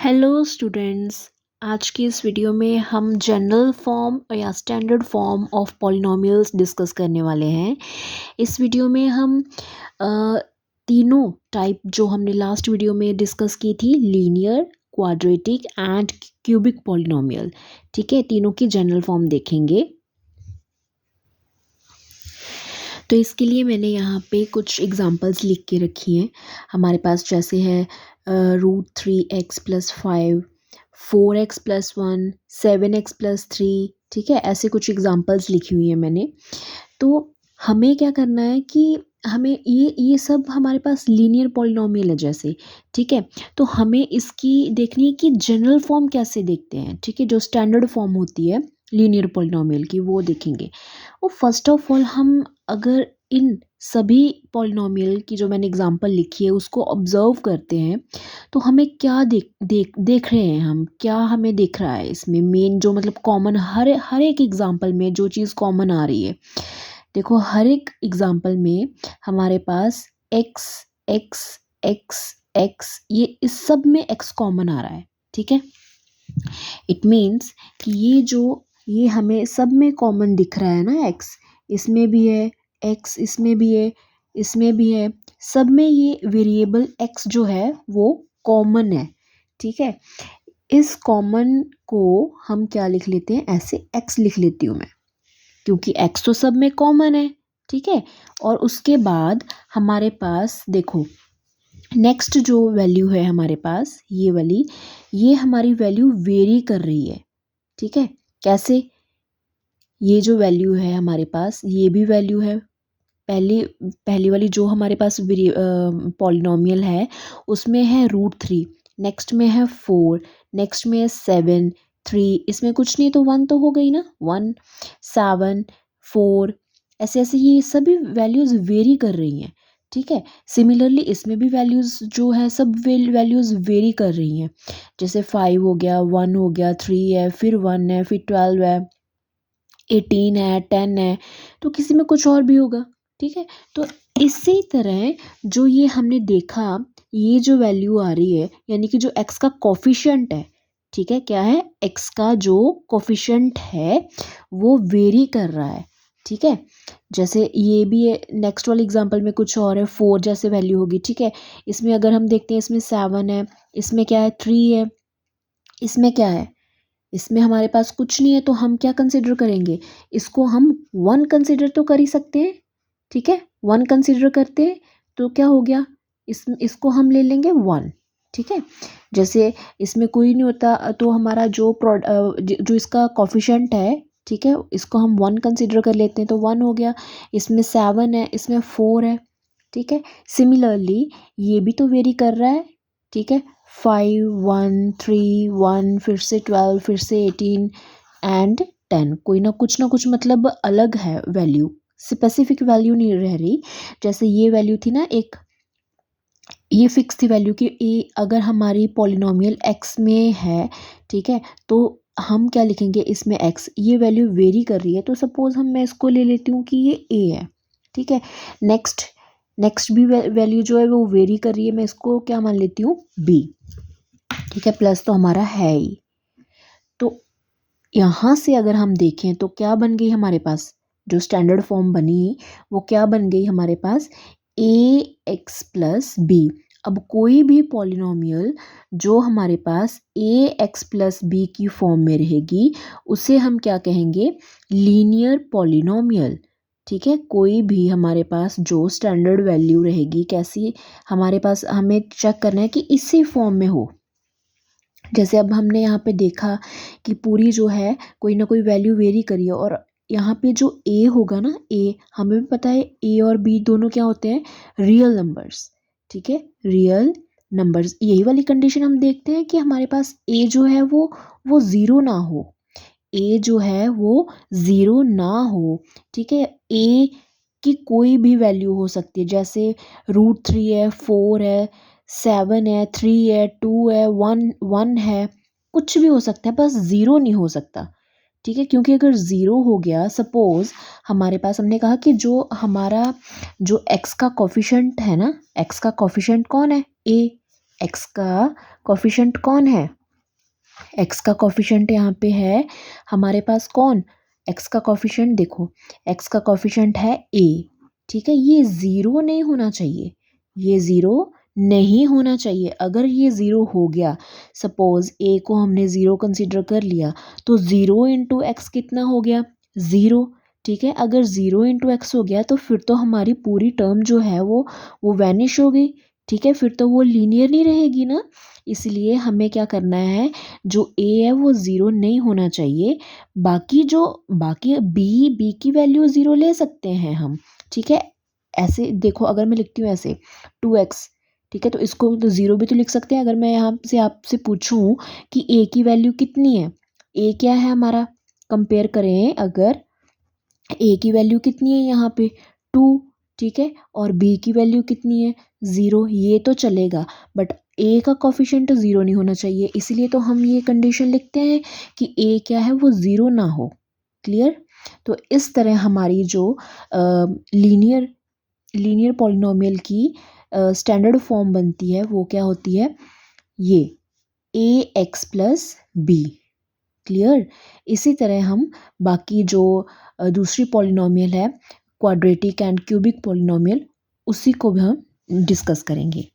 Hello students. आज की इस वीडियो में हम जनरल फॉर्म या standard form of polynomials discuss करने वाले हैं। इस वीडियो में हम तीनों टाइप जो हमने लास्ट वीडियो में डिस्कस की थी, linear, quadratic and cubic polynomial, ठीक है, तीनों की जनरल फॉर्म देखेंगे। तो इसके लिए मैंने यहाँ पे कुछ एग्जांपल्स लिख के रखी हैं। हमारे पास जैसे है √3x+5, 4x+1, 7x+3, ठीक है, ऐसे कुछ एग्जांपल्स लिखी हुई है मैंने। तो हमें क्या करना है कि हमें ये सब हमारे पास लीनियर पॉलिनोमियल है जैसे, ठीक है। तो हमें इसकी देखनी है कि जनरल फॉर्म कैसे देखते हैं, ठीक है, जो स्टैंडर्ड फॉर्म होती है लीनियर पॉलिनोमियल की वो देखेंगे। और फर्स्ट ऑफ ऑल हम अगर इन सभी पॉलिनोमियल की जो मैंने एग्जांपल लिखी है उसको ऑब्जर्व करते हैं तो हमें क्या देख रहे हैं, हम क्या हमें दिख रहा है इसमें मेन जो मतलब कॉमन हर एक एग्जांपल में जो चीज़ कॉमन आ रही है। देखो हर एक एग्जांपल में हमारे पास x x x x ये इस सब में x कॉमन आ रहा है, ठीक है। इट मीन्स कि ये हमें सब में कॉमन दिख रहा है ना, x इसमें भी है, x इसमें भी है, इसमें भी है, सब में ये वेरिएबल x जो है वो कॉमन है, ठीक है। इस कॉमन को हम क्या लिख लेते हैं, ऐसे x लिख लेती हूँ मैं, क्योंकि x तो सब में कॉमन है, ठीक है। और उसके बाद हमारे पास देखो नेक्स्ट जो वैल्यू है हमारे पास ये वाली, ये हमारी वैल्यू वेरी कर रही है, ठीक है। कैसे, ये जो वैल्यू है हमारे पास ये भी वैल्यू है, पहली वाली जो हमारे पास पॉलिनोमियल है उसमें है √3, नेक्स्ट में है 4, नेक्स्ट में है 7, 3, इसमें कुछ नहीं तो 1 तो हो गई ना, 1, 7, 4, ऐसे ऐसे ये सभी वैल्यूज़ वेरी कर रही हैं, ठीक है। सिमिलरली इसमें भी वैल्यूज़ जो है सब वैल्यूज़ वेरी कर रही हैं, जैसे 5 हो गया, 1 हो गया, 3 है, फिर 1 है, फिर 12 है, 18 है, 10 है, तो किसी में कुछ और भी होगा, ठीक है। तो इसी तरह जो ये हमने देखा, ये जो वैल्यू आ रही है यानी कि जो x का कोफिशिएंट है, ठीक है, क्या है, x का जो कोफिशिएंट है वो वेरी कर रहा है, ठीक है। जैसे ये भी है, नेक्स्ट वाले एग्जांपल में कुछ और है, 4 जैसे वैल्यू होगी, ठीक है। इसमें अगर हम देखते हैं इसमें 7 है, इसमें क्या है, 3 है, इसमें क्या है, इसमें हमारे पास कुछ नहीं है, तो हम क्या कंसिडर करेंगे, इसको हम 1 कंसिडर तो कर ही सकते हैं, ठीक है। 1 कंसिडर करते हैं तो क्या हो गया, इसको हम ले लेंगे 1, ठीक है। जैसे इसमें कोई नहीं होता तो हमारा जो इसका कोफिशिएंट है, ठीक है, इसको हम 1 कंसिडर कर लेते हैं तो 1 हो गया। इसमें 7 है, इसमें 4 है, ठीक है। सिमिलरली ये भी तो वेरी कर रहा है, ठीक है, 5, 1, 3, 1, फिर से 12, फिर से 18 एंड 10, कोई ना कुछ मतलब अलग है वैल्यू, स्पेसिफिक वैल्यू नहीं रह रही। जैसे ये वैल्यू थी ना एक, ये फिक्स थी वैल्यू कि ए अगर हमारी पॉलिनोमियल x में है, ठीक है, तो हम क्या लिखेंगे इसमें x, ये वैल्यू वेरी कर रही है तो सपोज मैं इसको ले लेती हूँ कि ये a है, ठीक है। नेक्स्ट नेक्स्ट भी वैल्यू जो है वो वेरी कर रही है, मैं इसको क्या मान लेती हूँ b, ठीक है, प्लस तो हमारा है ही। तो यहाँ से अगर हम देखें तो क्या बन गई हमारे पास, जो स्टैंडर्ड फॉर्म बनी वो क्या बन गई हमारे पास, ax+b। अब कोई भी पॉलिनोमियल जो हमारे पास ax+b की फॉर्म में रहेगी उसे हम क्या कहेंगे, लीनियर पॉलिनोमियल, ठीक है। कोई भी हमारे पास जो स्टैंडर्ड वैल्यू रहेगी कैसी, हमारे पास हमें चेक करना है कि इसी फॉर्म में हो। जैसे अब हमने यहाँ पे देखा कि पूरी जो है कोई ना कोई वैल्यू वेरी करी है, और यहाँ पे जो a होगा ना, a हमें भी पता है a और b दोनों क्या होते हैं, रियल नंबर्स, ठीक है, रियल नंबर्स। यही वाली कंडीशन हम देखते हैं कि हमारे पास a जो है वो ज़ीरो ना हो, a जो है वो ज़ीरो ना हो, ठीक है। a की कोई भी वैल्यू हो सकती है, जैसे √3 है, 4 है, 7 है, 3 है, 2 है, 1 है, कुछ भी हो सकता है, बस ज़ीरो नहीं हो सकता, ठीक है। क्योंकि अगर ज़ीरो हो गया, सपोज हमारे पास हमने कहा कि जो हमारा जो x का कोफिशिएंट है ना, x का कोफिशिएंट कौन है, a, x का कोफिशिएंट कौन है? एक्स का कोफिशिएंट यहाँ पे है हमारे पास कौन? एक्स का कोफिशिएंट देखो, एक्स का कोफिशिएंट है ए, ठीक है? ये ज़ीरो नहीं होना चाहिए, ये ज़ीरो नहीं होना चाहिए। अगर ये ज़ीरो हो गया, सपोज़ ए को हमने ज़ीरो कंसीडर कर लिया, तो ज़ीरो इंटू एक्स कितना हो गया? ज़ीरो, ठीक है? अगर ज़ीरो इंटू एक्स हो गया तो फिर तो हमारी पूरी टर्म जो है वो वैनिश हो गई, ठीक है? फिर तो वो लीनियर नहीं रहेगी ना। इसलिए हमें क्या करना है, जो ए है वो ज़ीरो नहीं होना चाहिए। बाकी बी की वैल्यू ज़ीरो ले सकते हैं हम, ठीक है? ऐसे देखो, अगर मैं लिखती हूँ ऐसे 2x, ठीक है? तो इसको तो ज़ीरो भी तो लिख सकते हैं। अगर मैं यहाँ से आपसे पूछूँ कि ए की वैल्यू कितनी है, ए क्या है हमारा, कंपेयर करें अगर, ए की वैल्यू कितनी है यहाँ पे 2, ठीक है? और बी की वैल्यू कितनी है 0, ये तो चलेगा, बट ए का कोफिशिएंट ज़ीरो नहीं होना चाहिए। इसलिए तो हम ये कंडीशन लिखते हैं कि ए क्या है, वो ज़ीरो ना हो। क्लियर? तो इस तरह हमारी जो लीनियर पॉलिनोमियल की स्टैंडर्ड फॉर्म बनती है वो क्या होती है, ये ए एक्स प्लस बी। क्लियर? इसी तरह हम बाकी जो दूसरी पॉलिनोमियल है, क्वाड्रेटिक एंड क्यूबिक पॉलिनोमियल, उसी को भी हम डिस्कस करेंगे।